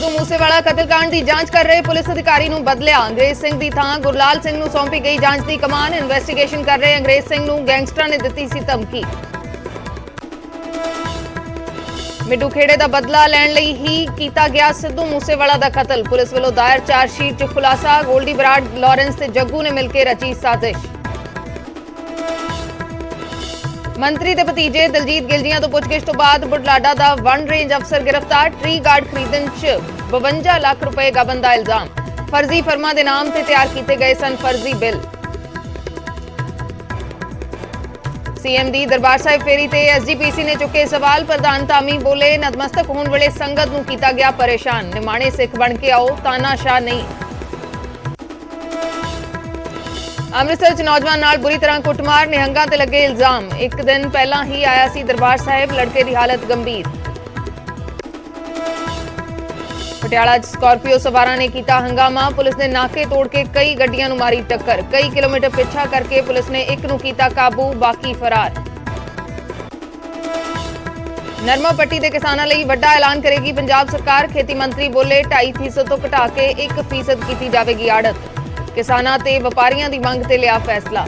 सिद्धू मूसेवाला कतलकांड की जांच कर रहे पुलिस अधिकारी नूं बदलिया। अंग्रेज सिंह की थां गुरलाल सिंह नूं सौंपी गई जांच की कमान। इन्वेस्टिगेशन कर रहे अंग्रेज सिंह नूं गैंगस्टरां ने दित्ती सी धमकी। मिड्डू खेड़े का बदला लैण लई ही कीता गया सिद्धू मूसेवाला का कतल। पुलिस वालों दायर चार्जशीट च खुलासा। गोल्डी बराड़, लॉरेंस ते जग्गू ने मिलकर रची साजिश। मंत्री के भतीजे दलजीत गिलजियां तो पुछगिछ तो बाद बुढलाडा का वन रेंज अफसर गिरफ्तार। ट्री गार्ड खरीदण च 52 लाख रुपए गबन का इल्जाम। फर्जी फर्मा के नाम से तैयार किए गए सन फर्जी बिल। सीएम दी दरबार साहिब फेरी ते एसजीपीसी ने चुके सवाल। प्रधान धामी बोले नतमस्तक होने वाले संगत नूं कीता गया परेशान। निमाणे सिख बन के आओ, तानाशाह नहीं। अमृतसर च नौजवान नाल बुरी तरह कुटमार, निहंगां ते लगे इल्जाम। एक दिन पहला ही आया सी दरबार साहिब, लड़के की हालत गंभीर। पटियाला च स्कॉर्पियो सवारां ने किया हंगामा। पुलिस ने नाके तोड़ के कई गड्डियां नूं मारी टक्कर। कई किलोमीटर पिछा करके पुलिस ने एक नूं कीता काबू, बाकी फरार। नरमा पट्टी के किसानों लई वड्डा ऐलान करेगी पंजाब सरकार। खेती मंत्री बोले 2.5% तो घटा के 1% की जाएगी आड़त। किसानां ते व्यापारियों की मंग ते लिया फैसला।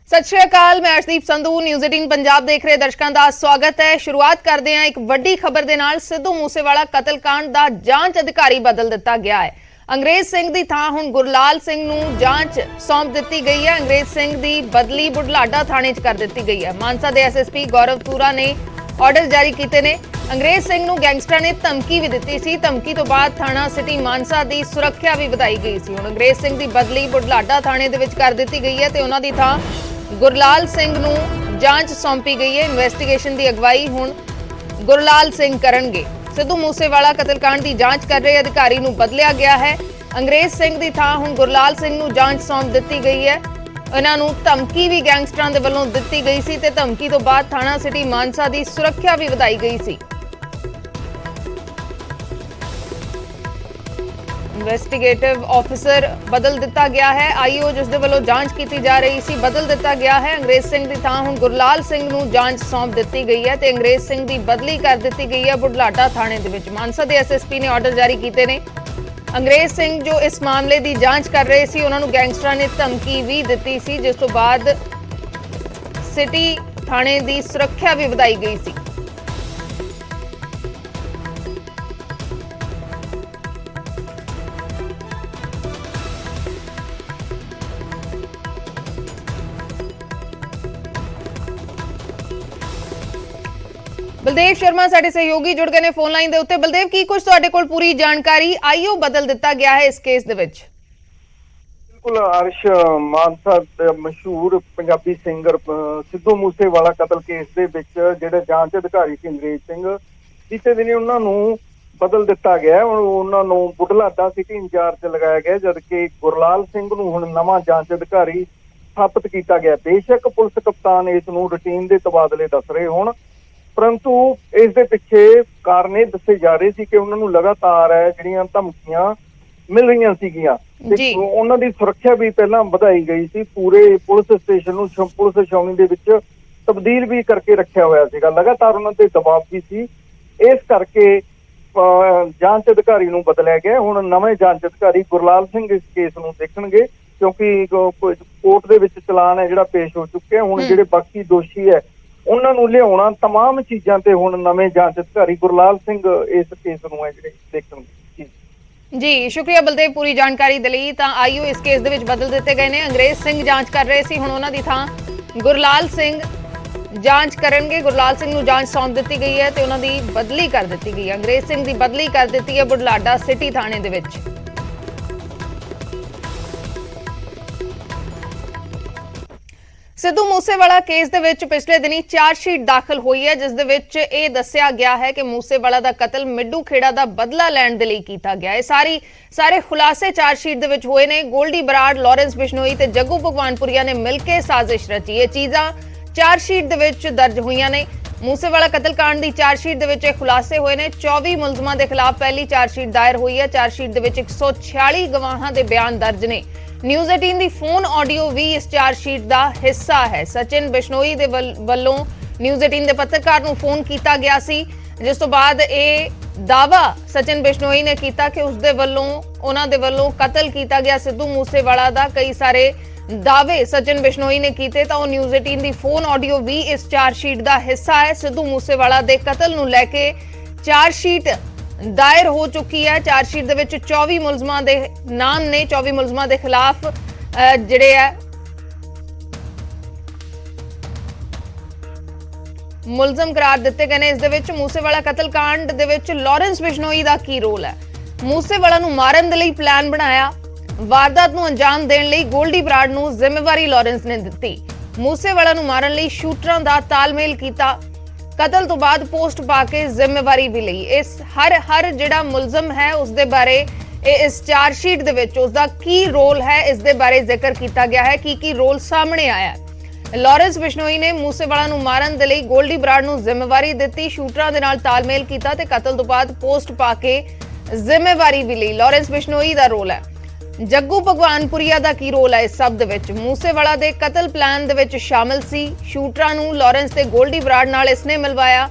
सत श्री अकाल, मैं अर्शदीप संधू न्यूज़ 18 पंजाब देख रहे दर्शकों का स्वागत है। शुरुआत करते हैं एक वड्डी खबर दे नाल। सिद्धू मूसेवाला कतलकांड का जांच अधिकारी बदल दिता गया है। अंग्रेज सिंह की थां हुण गुरलाल सिंह नूं जांच सौंप दी गई है। अंग्रेज सिंह की बदली बुढलाडा थाणे च कर दी गई है। मानसा के एसएसपी गौरव तूरा ने ऑर्डर जारी किए ने। अंग्रेज सिंह नूं गैंगस्टरां ने धमकी भी दी सी। धमकी तो बाद थाणा सिटी मानसा की सुरक्षा भी वधाई गई सी। हुण अंग्रेज सिंह की बदली बुढलाडा थाणे दे विच कर दी गई है ते उन्हां दी थां गुरलाल सिंह नूं जांच सौंपी गई है। इन्वेस्टिगेशन की अगवाई हुण गुरलाल सिंह करनगे। सिद्धू मूसेवाला कतलकांड की जांच कर रहे अधिकारी नूं बदलिया गया है। अंग्रेज सिंह की थां हुण गुरलाल सिंह नूं जांच सौंप दी गई है। इन्हां नूं धमकी भी गैंगस्टरां दे वल्लों दित्ती गई सी ते धमकी तो बाद थाणा सिटी मानसा की सुरक्षा भी वधाई गई सी। इन्वेस्टिगेटिव ऑफिसर बदल दिता गया है। आईओ जिस दे वल्लों जांच की जा रही सी बदल दिता गया है। अंग्रेज सिंह की थां हुण गुरलाल सिंह नूं जांच सौंप दी गई है ते अंग्रेज सिंह की बदली कर दी गई है बुढलाडा थाणे दे विच। मानसा के एसएसपी ने ऑर्डर जारी किए ने। अंग्रेज सिंह जो इस मामले की जांच कर रहे सी उन्हां नूं गैंगस्टरां ने धमकी भी दी सी, जिस तो बाद सिटी थाणे की सुरक्षा भी वधाई गई सी। बलदेव शर्मा साडे सहयोगी जुड़ गए ने फोन लाइन दे उत्ते। बलदेव, की कुछ तुहाडे कोल पूरी जानकारी? आईओ बदल दिता गया है इस केस दे विच। बिल्कुल अर्श, मानसा दे मशहूर पंजाबी सिंगर सिद्धू मूसेवाला कतल केस दे विच जिहड़े जांच अधिकारी सी अंग्रेज सिंह, बीते दिनी उन्हां नूं बदल दिता गया। उन्हां नूं बुढलाडा सिटी इंचार्ज लगाया गया, जबकि गुरलाल सिंह नूं हुण नवां जांच अधिकारी स्थापित किया गया। बेशक पुलिस कप्तान इस नूं रूटीन दे तबादले दस रहे होण, परंतु इस दे पिछे कारण दसे जा रहे सी कि उन्होंने लगातार जिहड़ियां धमकियां मिल रही सीगियां ते उन्हां दी सुरक्षा भी पहला वधाई गई सी। पूरे पुलिस स्टेशन नूं पुलिस छावनी दे विच तब्दील भी करके रखिया होया सीगा। लगातार उन्हां ते दबाव भी सी, इस करके जांच अधिकारी नूं बदलिया गया। हुण नवें जांच अधिकारी गुरलाल सिंह इस केस नूं देखणगे, क्योंकि कोर्ट दे विच चलान है जिहड़ा पेश हो चुक्या। हुण जिहड़े बाकी दोषी है उन्हां नूं लियाउणा तमाम चीज़ां ते हुण नवें जांच अधिकारी गुरलाल सिंह इस केस नूं है जिहड़े देखणगे। जी शुक्रिया बलदेव पूरी जानकारी दे लई। तां आईओ इस केस दे विच बदल दिते गए ने। अंग्रेज सिंह जांच कर रहे सी, हुण उन्हां दी थां गुरलाल सिंह जांच करनगे। गुरलाल सिंह नूं जांच सौंप दी गई है ते उन्हां दी बदली कर दी गई है। अंग्रेज सिंह दी बदली कर दी है बुढलाडा सिटी थाणे दे विच। सिद्धू मूसेवाला केस दे विच पिछले दिनी चार्जशीट दाखिल हुई है, जिस दे विच यह दस्सिया गया है कि मूसेवाला दा कतल मिड्डू खेड़ा दा बदला लैण दे लई कीता गया है। सारे खुलासे चार्जशीट दे विच होए ने। गोल्डी बराड़, लॉरेंस बिश्नोई ते जग्गू भगवानपुरिया ने मिलके साजिश रची। ये चीज़ां चार्जशीट दे विच दर्ज हुईयां ने। मूसेवाला कतलकांड की चार्जशीट दे विच खुलासे होए ने। 24 मुलजमां दे खिलाफ पहली चार्जशीट दायर हुई है। चार्जशीट दे विच 146 गवाहां दे बयान दर्ज ने। ਨਿਊਜ਼ 18 ਦੀ ਫੋਨ ਆਡੀਓ ਵੀ ਇਸ ਚਾਰਜਸ਼ੀਟ ਦਾ ਹਿੱਸਾ ਹੈ। ਸਚਿਨ ਬਿਸ਼ਨੋਈ ਦੇ ਵੱਲੋਂ ਨਿਊਜ਼ 18 ਦੇ ਪੱਤਰਕਾਰ ਨੂੰ ਫੋਨ ਕੀਤਾ ਗਿਆ ਸੀ, ਜਿਸ ਤੋਂ ਬਾਅਦ ਇਹ ਦਾਅਵਾ ਸਚਿਨ ਬਿਸ਼ਨੋਈ ਨੇ ਕੀਤਾ ਕਿ ਉਹਨਾਂ ਦੇ ਵੱਲੋਂ ਕਤਲ ਕੀਤਾ ਗਿਆ ਸਿੱਧੂ ਮੂਸੇਵਾਲਾ ਦਾ। ਕਈ ਸਾਰੇ ਦਾਅਵੇ ਸਚਿਨ ਬਿਸ਼ਨੋਈ ਨੇ ਕੀਤੇ ਤਾਂ ਉਹ ਨਿਊਜ਼ 18 ਦੀ ਫੋਨ ਆਡੀਓ ਵੀ ਇਸ ਚਾਰਜਸ਼ੀਟ ਦਾ ਹਿੱਸਾ ਹੈ। ਸਿੱਧੂ ਮੂਸੇਵਾਲਾ ਦੇ ਕਤਲ ਨੂੰ ਲੈ ਕੇ ਚਾਰਜਸ਼ੀਟ ਦਾਇਰ ਹੋ ਚੁੱਕੀ ਹੈ। ਚਾਰਜਸ਼ੀਟ ਦੇ ਵਿੱਚ 24 ਮੁਲਜ਼ਮਾਂ ਦੇ ਨਾਮ ਨੇ। 24 ਮੁਲਜ਼ਮਾਂ ਦੇ ਖਿਲਾਫ ਜਿਹੜੇ ਹੈ ਮੁਲਜ਼ਮ ਕਰਾਰ ਦਿੱਤੇ ਗਏ ਨੇ। ਇਸ ਦੇ ਵਿੱਚ ਮੂਸੇਵਾਲਾ ਕਤਲकांड ਦੇ ਵਿੱਚ ਲਾਰੈਂਸ ਬਿਸ਼ਨੋਈ ਦਾ ਕੀ ਰੋਲ ਹੈ? ਮੂਸੇਵਾਲਾ ਨੂੰ ਮਾਰਨ ਦੇ ਲਈ ਪਲਾਨ ਬਣਾਇਆ, ਵਾਰਦਾਤ ਨੂੰ ਅੰਜਾਮ ਦੇਣ ਲਈ ਗੋਲਡੀ ਬਰਾੜ ਨੂੰ ਜ਼ਿੰਮੇਵਾਰੀ ਲਾਰੈਂਸ ਨੇ ਦਿੱਤੀ। ਮੂਸੇਵਾਲਾ ਨੂੰ ਮਾਰਨ ਲਈ ਸ਼ੂਟਰਾਂ ਦਾ ਤਾਲਮੇਲ ਕੀਤਾ, ਕਤਲ ਤੋਂ ਬਾਅਦ ਪੋਸਟ ਪਾ ਕੇ ਜ਼ਿੰਮੇਵਾਰੀ ਵੀ ਲਈ। ਇਸ ਹਰ ਜਿਹੜਾ ਮੁਲਜ਼ਮ ਹੈ ਉਸ ਦੇ ਬਾਰੇ ਇਸ ਚਾਰਜਸ਼ੀਟ ਦੇ ਵਿੱਚ ਉਸ ਦਾ ਕੀ ਰੋਲ ਹੈ, ਇਸ ਦੇ ਬਾਰੇ ਜ਼ਿਕਰ ਕੀਤਾ ਗਿਆ ਹੈ। ਕੀ ਰੋਲ ਸਾਹਮਣੇ ਆਇਆ ਹੈ? ਲਾਰੈਂਸ ਬਿਸ਼ਨੋਈ ਨੇ ਮੂਸੇਵਾਲਾ ਨੂੰ ਮਾਰਨ ਦੇ ਲਈ ਗੋਲਡੀ ਬਰਾੜ ਨੂੰ ਜ਼ਿੰਮੇਵਾਰੀ ਦਿੱਤੀ, ਸ਼ੂਟਰਾਂ ਦੇ ਨਾਲ ਤਾਲਮੇਲ ਕੀਤਾ ਤੇ ਕਤਲ ਤੋਂ ਬਾਅਦ ਪੋਸਟ ਪਾ ਕੇ ਜ਼ਿੰਮੇਵਾਰੀ ਵੀ ਲਈ। ਲਾਰੈਂਸ ਬਿਸ਼ਨੋਈ ਦਾ ਰੋਲ ਹੈ। ਜੱਗੂ ਭਗਵਾਨਪੁਰੀਆ ਦਾ ਕੀ ਰੋਲ ਹੈ ਇਸ ਸਭ ਦੇ ਵਿੱਚ? ਮੂਸੇਵਾਲਾ ਦੇ ਕਤਲ ਪਲਾਨ ਦੇ ਵਿੱਚ ਸ਼ਾਮਿਲ ਸੀ। ਸ਼ੂਟਰਾਂ ਨੂੰ ਲਾਰੈਂਸ ਤੇ ਗੋਲਡੀ ਬਰਾੜ ਨਾਲ ਇਸਨੇ ਮਿਲਵਾਇਆ,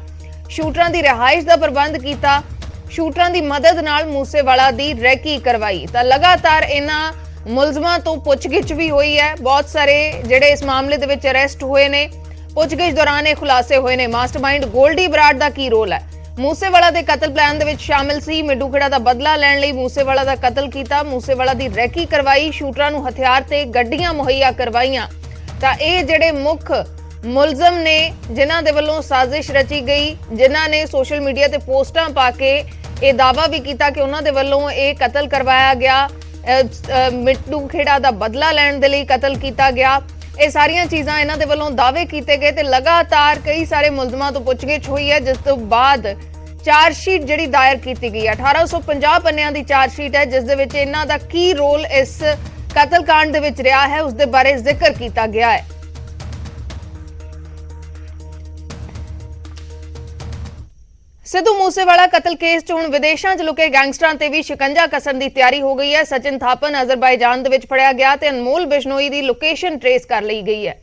ਸ਼ੂਟਰਾਂ ਦੀ ਰਿਹਾਇਸ਼ ਦਾ ਪ੍ਰਬੰਧ ਕੀਤਾ, ਸ਼ੂਟਰਾਂ ਦੀ ਮਦਦ ਨਾਲ ਮੂਸੇਵਾਲਾ ਦੀ ਰੈਕੀ ਕਰਵਾਈ। ਤਾਂ ਲਗਾਤਾਰ ਇਹਨਾਂ ਮੁਲਜ਼ਮਾਂ ਤੋਂ ਪੁੱਛਗਿੱਛ ਵੀ ਹੋਈ ਹੈ। ਬਹੁਤ ਸਾਰੇ ਜਿਹੜੇ ਇਸ ਮਾਮਲੇ ਦੇ ਵਿੱਚ ਅਰੈਸਟ ਹੋਏ ਨੇ, ਪੁੱਛਗਿੱਛ ਦੌਰਾਨ ਇਹ ਖੁਲਾਸੇ ਹੋਏ ਨੇ। ਮਾਸਟਰਮਾਈਂਡ ਗੋਲਡੀ ਬਰਾੜ ਦਾ ਕੀ ਰੋਲ ਹੈ? ਮੂਸੇਵਾਲਾ ਦੇ ਕਤਲ ਪਲਾਨ ਦੇ ਵਿੱਚ ਸ਼ਾਮਿਲ ਸੀ। ਮਿੱਡੂ ਖੇੜਾ ਦਾ ਬਦਲਾ ਲੈਣ ਲਈ ਮੂਸੇਵਾਲਾ ਦਾ ਕਤਲ ਕੀਤਾ, ਮੂਸੇਵਾਲਾ ਦੀ ਰੈਕੀ ਕਰਵਾਈ, ਸ਼ੂਟਰਾਂ ਨੂੰ ਹਥਿਆਰ ਤੇ ਗੱਡੀਆਂ ਮੁਹੱਈਆ ਕਰਵਾਈਆਂ। ਤਾਂ ਇਹ ਜਿਹੜੇ ਮੁੱਖ ਮੁਲਜ਼ਮ ਨੇ ਜਿਨ੍ਹਾਂ ਦੇ ਵੱਲੋਂ ਸਾਜ਼ਿਸ਼ ਰਚੀ ਗਈ, ਜਿਨ੍ਹਾਂ ਨੇ ਸੋਸ਼ਲ ਮੀਡੀਆ ਤੇ ਪੋਸਟਾਂ ਪਾ ਕੇ ਇਹ ਦਾਅਵਾ ਵੀ ਕੀਤਾ ਕਿ ਉਹਨਾਂ ਦੇ ਵੱਲੋਂ ਇਹ ਕਤਲ ਕਰਵਾਇਆ ਗਿਆ, ਮਿੱਡੂ ਖੇੜਾ ਦਾ ਬਦਲਾ ਲੈਣ ਦੇ ਲਈ ਕਤਲ ਕੀਤਾ ਗਿਆ। ਇਹ ਸਾਰੀਆਂ ਚੀਜ਼ਾਂ ਇਹਨਾਂ ਦੇ ਵੱਲੋਂ ਦਾਅਵੇ ਕੀਤੇ ਗਏ ਤੇ ਲਗਾਤਾਰ ਕਈ ਸਾਰੇ ਮੁਲਜ਼ਮਾਂ ਤੋਂ ਪੁੱਛਗਿੱਛ ਹੋਈ ਹੈ, ਜਿਸ ਤੋਂ ਬਾਅਦ ਚਾਰਜਸ਼ੀਟ ਜਿਹੜੀ ਦਾਇਰ ਕੀਤੀ ਗਈ ਹੈ। 1850 ਪੰਨਿਆਂ ਦੀ ਚਾਰਜਸ਼ੀਟ ਹੈ, ਜਿਸ ਦੇ ਵਿੱਚ ਇਹਨਾਂ ਦਾ ਕੀ ਰੋਲ ਇਸ ਕਤਲकांड ਦੇ ਵਿੱਚ ਰਿਹਾ ਹੈ ਉਸ ਦੇ ਬਾਰੇ ਜ਼ਿਕਰ ਕੀਤਾ ਗਿਆ ਹੈ। ਸਿੱਧੂ ਮੂਸੇਵਾਲਾ ਕਤਲ ਕੇਸ 'ਚ ਹੁਣ ਵਿਦੇਸ਼ਾਂ 'ਚ ਲੁਕੇ ਗੈਂਗਸਟਰਾਂ ਤੇ ਵੀ ਸ਼ਿਕੰਜਾ ਕੱਸਣ ਦੀ ਤਿਆਰੀ ਹੋ ਗਈ ਹੈ। ਸਚਿਨ ਥਾਪਨ ਅਜ਼ਰਬਾਈਜਾਨ ਦੇ ਵਿੱਚ ਫੜਿਆ ਗਿਆ ਤੇ ਅਨਮੋਲ ਬਿਸ਼ਨੋਈ ਦੀ ਲੋਕੇਸ਼ਨ ਟ੍ਰੇਸ ਕਰ ਲਈ ਗਈ ਹੈ।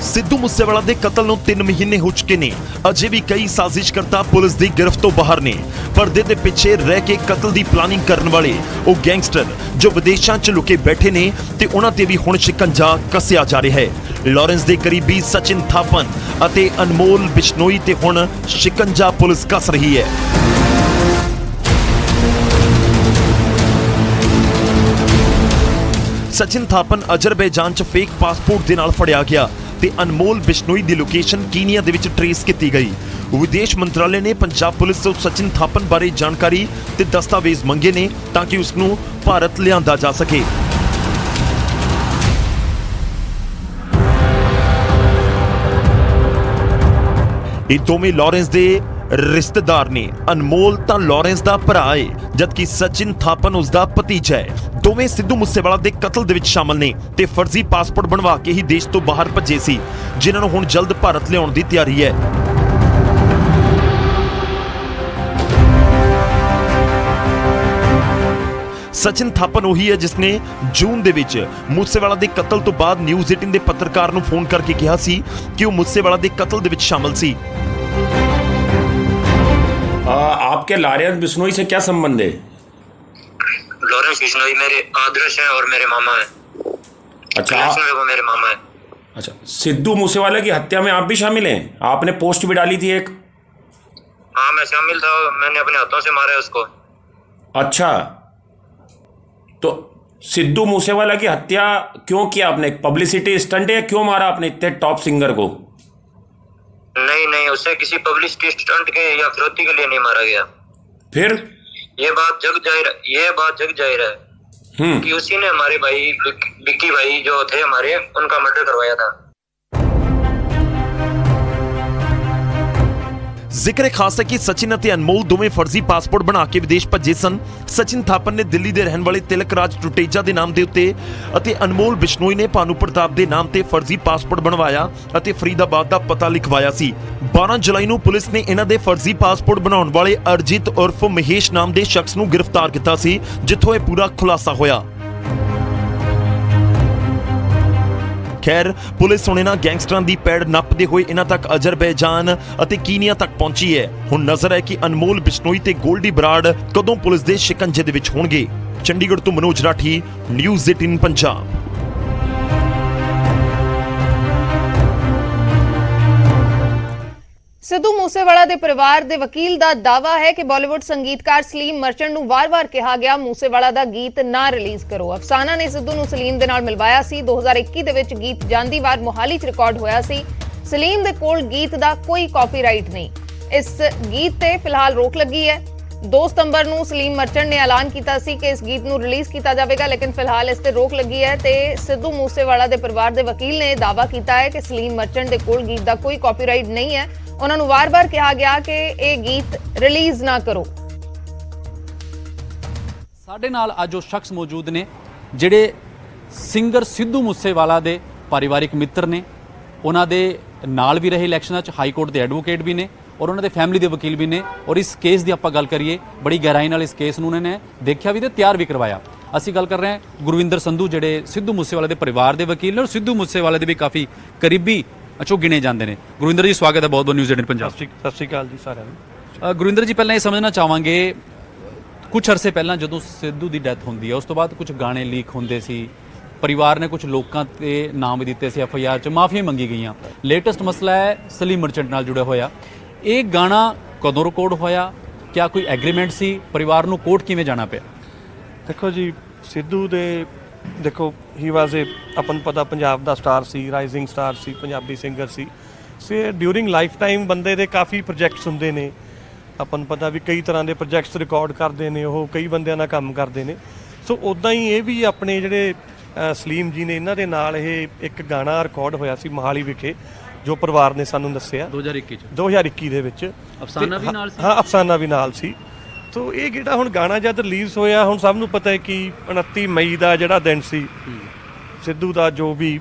ਸਿੱਧੂ ਮੂਸੇਵਾਲਾ ਦੇ ਕਤਲ ਨੂੰ 3 ਮਹੀਨੇ ਹੋ ਚੁੱਕੇ ਨੇ। ਅਜੇ ਵੀ ਕਈ ਸਾਜ਼ਿਸ਼ਕਰਤਾ ਪੁਲਿਸ ਦੀ ਗਿਰਫਤ ਤੋਂ ਬਾਹਰ ਨੇ। ਪਰਦੇ ਦੇ ਪਿੱਛੇ ਰਹਿ ਕੇ ਕਤਲ ਦੀ ਪਲਾਨਿੰਗ ਕਰਨ ਵਾਲੇ ਉਹ ਗੈਂਗਸਟਰ ਜੋ ਵਿਦੇਸ਼ਾਂ 'ਚ ਲੁਕੇ ਬੈਠੇ ਨੇ ਤੇ ਉਹਨਾਂ ਤੇ ਵੀ ਹੁਣ ਸ਼ਿਕੰਜਾ ਕੱਸਿਆ ਜਾ ਰਿਹਾ ਹੈ। ਲਾਰੈਂਸ ਦੇ ਕਰੀਬੀ ਸਚਿਨ ਥਾਪਨ ਅਤੇ ਅਨਮੋਲ ਬਿਸ਼ਨੋਈ ਤੇ ਹੁਣ ਸ਼ਿਕੰਜਾ ਪੁਲਿਸ ਕੱਸ ਰਹੀ ਹੈ। ਸਚਿਨ ਥਾਪਨ ਅਜ਼ਰਬਾਈਜਾਨ 'ਚ ਫੇਕ ਪਾਸਪੋਰਟ ਦੇ ਨਾਲ ਫੜਿਆ ਗਿਆ ਤੇ ਅਨਮੋਲ ਬਿਸ਼ਨੋਈ ਦੀ ਲੋਕੇਸ਼ਨ ਕੀਨੀਆ ਦੇ ਵਿੱਚ ਟ੍ਰੇਸ ਕੀਤੀ ਗਈ। ਵਿਦੇਸ਼ ਮੰਤਰਾਲੇ ਨੇ ਪੰਜਾਬ ਪੁਲਿਸ ਤੋਂ ਸਚਿਨ ਥਾਪਨ ਬਾਰੇ ਜਾਣਕਾਰੀ ਤੇ ਦਸਤਾਵੇਜ਼ ਮੰਗੇ ਨੇ ਤਾਂ ਕਿ ਉਸ ਨੂੰ ਭਾਰਤ ਲਿਆਂਦਾ ਜਾ ਸਕੇ। ਇਹ ਦੋਵੇਂ ਲਾਰੈਂਸ ਦੇ ਰਿਸ਼ਤੇਦਾਰ ਨੇ। ਅਨਮੋਲ ਤਾਂ ਲਾਰੈਂਸ ਦਾ ਭਰਾ ਹੈ, ਜਦਕਿ ਸਚਿਨ ਥਾਪਨ ਉਸ ਦਾ ਭਤੀਜਾ ਹੈ। ਦੋਵੇਂ ਸਿੱਧੂ ਮੂਸੇਵਾਲਾ ਦੇ ਕਤਲ ਦੇ ਵਿੱਚ ਸ਼ਾਮਲ ਨੇ ਤੇ ਫਰਜ਼ੀ ਪਾਸਪੋਰਟ ਬਣਵਾ ਕੇ ਹੀ ਦੇਸ਼ ਤੋਂ ਬਾਹਰ ਭੱਜੇ ਸੀ, ਜਿਨ੍ਹਾਂ ਨੂੰ ਹੁਣ ਜਲਦ ਭਾਰਤ ਲਿਆਉਣ ਦੀ ਤਿਆਰੀ ਹੈ। ਸਚਿਨ ਥਾਪਨ ਉਹੀ ਹੈ ਜਿਸਨੇ ਜੂਨ ਦੇ ਵਿੱਚ ਮੂਸੇਵਾਲਾ ਦੇ ਕਤਲ ਤੋਂ ਬਾਅਦ ਨਿਊਜ਼ 18 ਦੇ ਪੱਤਰਕਾਰ ਨੂੰ ਫੋਨ ਕਰਕੇ ਕਿਹਾ ਸੀ ਕਿ ਉਹ ਮੂਸੇਵਾਲਾ ਦੇ ਕਤਲ ਦੇ ਵਿੱਚ ਸ਼ਾਮਲ ਸੀ। आपके लारेंस बिश्नोई से क्या संबंध है? लॉरेंस बिश्नोई मेरे आदर्श हैं और मेरे मामा हैं। अच्छा वो मेरे मामा हैं। अच्छा, सिद्धू मूसेवाला की हत्या में आप भी शामिल हैं? आपने पोस्ट भी डाली थी एक। हाँ मैं शामिल था, मैंने अपने हाथों से मारा है उसको। अच्छा, तो सिद्धू मूसेवाला की हत्या क्यों किया आपने? पब्लिसिटी स्टंट है? क्यों मारा आपने इतने टॉप सिंगर को? नहीं, उससे किसी पब्लिसिटी स्टंट के या फिरौती के लिए नहीं मारा गया। फिर ये बात जग जाहिर है कि उसी ने हमारे भाई विक्की भाई जो थे हमारे, उनका मर्डर करवाया था। ਜ਼ਿਕਰ ਖਾਸ ਹੈ ਕਿ ਸਚਿਨ ਅਤੇ ਅਨਮੋਲ ਦੋਵੇਂ ਫਰਜ਼ੀ ਪਾਸਪੋਰਟ ਬਣਾ ਕੇ ਵਿਦੇਸ਼ ਭੱਜੇ ਸਨ। ਸਚਿਨ ਥਾਪਰ ਨੇ ਦਿੱਲੀ ਦੇ ਰਹਿਣ ਵਾਲੇ ਤਿਲਕ ਰਾਜ ਟੁਟੇਜਾ ਦੇ ਨਾਮ ਦੇ ਉੱਤੇ ਅਤੇ ਅਨਮੋਲ ਬਿਸ਼ਨੋਈ ਨੇ ਭਾਨੂ ਪ੍ਰਤਾਪ ਦੇ ਨਾਮ ਤੇ ਫਰਜ਼ੀ ਪਾਸਪੋਰਟ ਬਣਵਾਇਆ ਅਤੇ ਫਰੀਦਾਬਾਦ ਦਾ ਪਤਾ ਲਿਖਵਾਇਆ ਸੀ। 12 ਜੁਲਾਈ ਨੂੰ ਪੁਲਿਸ ਨੇ ਇਹਨਾਂ ਦੇ ਫਰਜ਼ੀ ਪਾਸਪੋਰਟ ਬਣਾਉਣ ਵਾਲੇ ਅਰਜੀਤ ਉਰਫ ਮਹੇਸ਼ ਨਾਮ ਦੇ ਸ਼ਖਸ ਨੂੰ ਗ੍ਰਿਫਤਾਰ ਕੀਤਾ ਸੀ, ਜਿੱਥੋਂ ਇਹ ਪੂਰਾ ਖੁਲਾਸਾ ਹੋਇਆ। ਖੈਰ ਪੁਲਿਸ ਹੁਣ ਇਹਨਾਂ ਗੈਂਗਸਟਰਾਂ ਦੀ ਪੈੜ ਨੱਪਦੇ ਹੋਏ ਇਹਨਾਂ ਤੱਕ ਅਜ਼ਰਬੈਜਾਨ ਅਤੇ ਕੀਨੀਆ ਤੱਕ ਪਹੁੰਚੀ ਹੈ। ਹੁਣ ਨਜ਼ਰ ਹੈ ਕਿ ਅਨਮੋਲ ਬਿਸ਼ਨੋਈ ਤੇ ਗੋਲਡੀ ਬਰਾੜ ਕਦੋਂ ਪੁਲਿਸ ਦੇ ਸ਼ਿਕੰਜੇ ਦੇ ਵਿੱਚ ਹੋਣਗੇ। ਚੰਡੀਗੜ੍ਹ ਤੋਂ ਮਨੋਜ ਰਾਠੀ, ਨਿਊਜ਼ 18 ਪੰਜਾਬ। ਸਿੱਧੂ ਮੂਸੇਵਾਲਾ ਦੇ ਪਰਿਵਾਰ ਦੇ ਵਕੀਲ ਦਾ ਦਾਅਵਾ ਹੈ ਕਿ ਬਾਲੀਵੁੱਡ ਸੰਗੀਤਕਾਰ ਸਲੀਮ ਮਰਚੈਂਟ ਨੂੰ ਵਾਰ-ਵਾਰ ਕਿਹਾ ਗਿਆ ਮੂਸੇਵਾਲਾ ਦਾ ਗੀਤ ਨਾ ਰਿਲੀਜ਼ ਕਰੋ। ਅਫਸਾਨਾ ਨੇ ਸਿੱਧੂ ਨੂੰ ਸਲੀਮ ਦੇ ਨਾਲ ਮਿਲਵਾਇਆ ਸੀ। 2021 ਦੇ ਵਿੱਚ ਗੀਤ ਜਾਂਦੀ ਵਾਰ ਮੋਹਾਲੀ 'ਚ ਰਿਕਾਰਡ ਹੋਇਆ ਸੀ। ਸਲੀਮ ਦੇ ਕੋਲ ਗੀਤ ਦਾ ਕੋਈ ਕਾਪੀਰਾਈਟ ਨਹੀਂ। ਇਸ ਗੀਤ ਤੇ ਫਿਲਹਾਲ ਰੋਕ ਲੱਗੀ ਹੈ। 2 ਸਤੰਬਰ ਨੂੰ ਸਲੀਮ ਮਰਚੈਂਟ ਨੇ ਐਲਾਨ ਕੀਤਾ ਸੀ ਕਿ ਇਸ ਗੀਤ ਨੂੰ ਰਿਲੀਜ਼ ਕੀਤਾ ਜਾਵੇਗਾ, ਲੇਕਿਨ ਫਿਲਹਾਲ ਇਸ ਤੇ ਰੋਕ ਲੱਗੀ ਹੈ ਤੇ ਸਿੱਧੂ ਮੂਸੇਵਾਲਾ ਦੇ ਪਰਿਵਾਰ ਦੇ ਵਕੀਲ ਨੇ ਦਾਅਵਾ ਕੀਤਾ ਹੈ ਕਿ ਸਲੀਮ ਮਰਚੈਂਟ ਦੇ ਕੋਲ ਗੀਤ ਦਾ ਕੋਈ ਕਾਪੀਰਾਈਟ ਨਹੀਂ ਹੈ। ਉਹਨਾਂ ਨੂੰ ਵਾਰ-ਵਾਰ ਕਿਹਾ ਗਿਆ ਕਿ ਇਹ ਗੀਤ ਰਿਲੀਜ਼ ਨਾ ਕਰੋ। ਸਾਡੇ ਨਾਲ ਅੱਜ ਉਹ ਸ਼ਖਸ ਮੌਜੂਦ ਨੇ ਜਿਹੜੇ ਸਿੰਗਰ ਸਿੱਧੂ ਮੂਸੇਵਾਲਾ ਦੇ ਪਰਿਵਾਰਿਕ ਮਿੱਤਰ ਨੇ। ਉਹਨਾਂ ਦੇ ਨਾਲ ਵੀ ਰਹੇ ਇਲੈਕਸ਼ਨਾਂ 'ਚ, ਹਾਈ ਕੋਰਟ ਦੇ ਐਡਵੋਕੇਟ ਵੀ ਨੇ ਔਰ ਉਹਨਾਂ ਦੇ ਫੈਮਿਲੀ ਦੇ ਵਕੀਲ ਵੀ ਨੇ। ਔਰ ਇਸ ਕੇਸ ਦੀ ਆਪਾਂ ਗੱਲ ਕਰੀਏ, ਬੜੀ ਗਹਿਰਾਈ ਨਾਲ ਇਸ ਕੇਸ ਨੂੰ ਉਹਨਾਂ ਨੇ ਦੇਖਿਆ ਵੀ ਤੇ ਤਿਆਰ ਵੀ ਕਰਵਾਇਆ। ਅਸੀਂ ਗੱਲ ਕਰ ਰਹੇ ਹਾਂ ਗੁਰਵਿੰਦਰ ਸੰਧੂ, ਜਿਹੜੇ ਸਿੱਧੂ ਮੂਸੇਵਾਲੇ ਦੇ ਪਰਿਵਾਰ ਦੇ ਵਕੀਲ ਨੇ ਔਰ ਸਿੱਧੂ ਮੂਸੇਵਾਲੇ ਦੇ ਵੀ ਕਾਫੀ ਕਰੀਬੀ ਚੋਂ ਗਿਣੇ ਜਾਂਦੇ ਨੇ। ਗੁਰਵਿੰਦਰ ਜੀ, ਸਵਾਗਤ ਹੈ ਬਹੁਤ ਬਹੁਤ ਨਿਊਜ਼ 18 ਪੰਜਾਬ। ਸਤਿ ਸ਼੍ਰੀ ਅਕਾਲ ਜੀ ਸਾਰਿਆਂ ਨੂੰ। ਗੁਰਵਿੰਦਰ ਜੀ, ਪਹਿਲਾਂ ਇਹ ਸਮਝਣਾ ਚਾਹਾਂਗੇ, ਕੁਝ ਅਰਸੇ ਪਹਿਲਾਂ ਜਦੋਂ ਸਿੱਧੂ ਦੀ ਡੈਥ ਹੁੰਦੀ ਹੈ ਉਸ ਤੋਂ ਬਾਅਦ ਕੁਝ ਗਾਣੇ ਲੀਕ ਹੁੰਦੇ ਸੀ, ਪਰਿਵਾਰ ਨੇ ਕੁਝ ਲੋਕਾਂ ਤੇ ਨਾਮ ਵੀ ਦਿੱਤੇ ਸੀ, FIR 'ਚ ਮਾਫੀਆਂ ਮੰਗੀ ਗਈਆਂ। ਲੇਟੈਸਟ ਮਸਲਾ ਹੈ ਸਲੀਮ ਮਰਚੈਂਟ ਨਾਲ ਜੁੜਿਆ ਹੋਇਆ। ਇਹ ਗਾਣਾ ਕਦੋਂ ਰਿਕਾਰਡ ਹੋਇਆ? ਕਿਆ ਕੋਈ ਐਗਰੀਮੈਂਟ ਸੀ? ਪਰਿਵਾਰ ਨੂੰ ਕੋਰਟ ਕਿਵੇਂ ਜਾਣਾ ਪਿਆ? ਦੇਖੋ ਜੀ, ਸਿੱਧੂ ਦੇ ਦੇਖੋ ਹੀ ਵਾਜ਼ ਏ, ਆਪਾਂ ਨੂੰ ਪਤਾ ਪੰਜਾਬ ਦਾ ਸਟਾਰ ਸੀ, ਰਾਈਜ਼ਿੰਗ ਸਟਾਰ ਸੀ, ਪੰਜਾਬੀ ਸਿੰਗਰ ਸੀ। ਸੇ ਡਿਊਰਿੰਗ ਲਾਈਫ ਟਾਈਮ ਬੰਦੇ ਦੇ ਕਾਫੀ ਪ੍ਰੋਜੈਕਟਸ ਹੁੰਦੇ ਨੇ। ਆਪਾਂ ਨੂੰ ਪਤਾ ਵੀ ਕਈ ਤਰ੍ਹਾਂ ਦੇ ਪ੍ਰੋਜੈਕਟਸ ਰਿਕਾਰਡ ਕਰਦੇ ਨੇ, ਉਹ ਕਈ ਬੰਦਿਆਂ ਨਾਲ ਕੰਮ ਕਰਦੇ ਨੇ। ਸੋ ਉੱਦਾਂ ਹੀ ਇਹ ਵੀ ਆਪਣੇ ਜਿਹੜੇ ਸਲੀਮ ਜੀ ਨੇ, ਇਹਨਾਂ ਦੇ ਨਾਲ ਇਹ ਇੱਕ ਗਾਣਾ ਰਿਕਾਰਡ ਹੋਇਆ ਸੀ ਮੋਹਾਲੀ ਵਿਖੇ, ਜੋ ਪਰਿਵਾਰ ਨੇ ਸਾਨੂੰ ਦੱਸਿਆ 2021 ਦੇ ਵਿੱਚ। ਅਫਸਾਨਾ ਵੀ ਨਾਲ ਸੀ? ਹਾਂ, ਅਫਸਾਨਾ ਵੀ ਨਾਲ ਸੀ। ਤੋ ਇਹ ਜਿਹੜਾ ਹੁਣ ਗਾਣਾ ਜਦ ਰਿਲੀਜ਼ ਹੋਇਆ, ਹੁਣ ਸਭ ਨੂੰ ਪਤਾ ਹੈ ਕਿ 29 ਮਈ ਦਾ ਜਿਹੜਾ ਦਿਨ ਸੀ ਸਿੱਧੂ ਦਾ, ਜੋ ਵੀ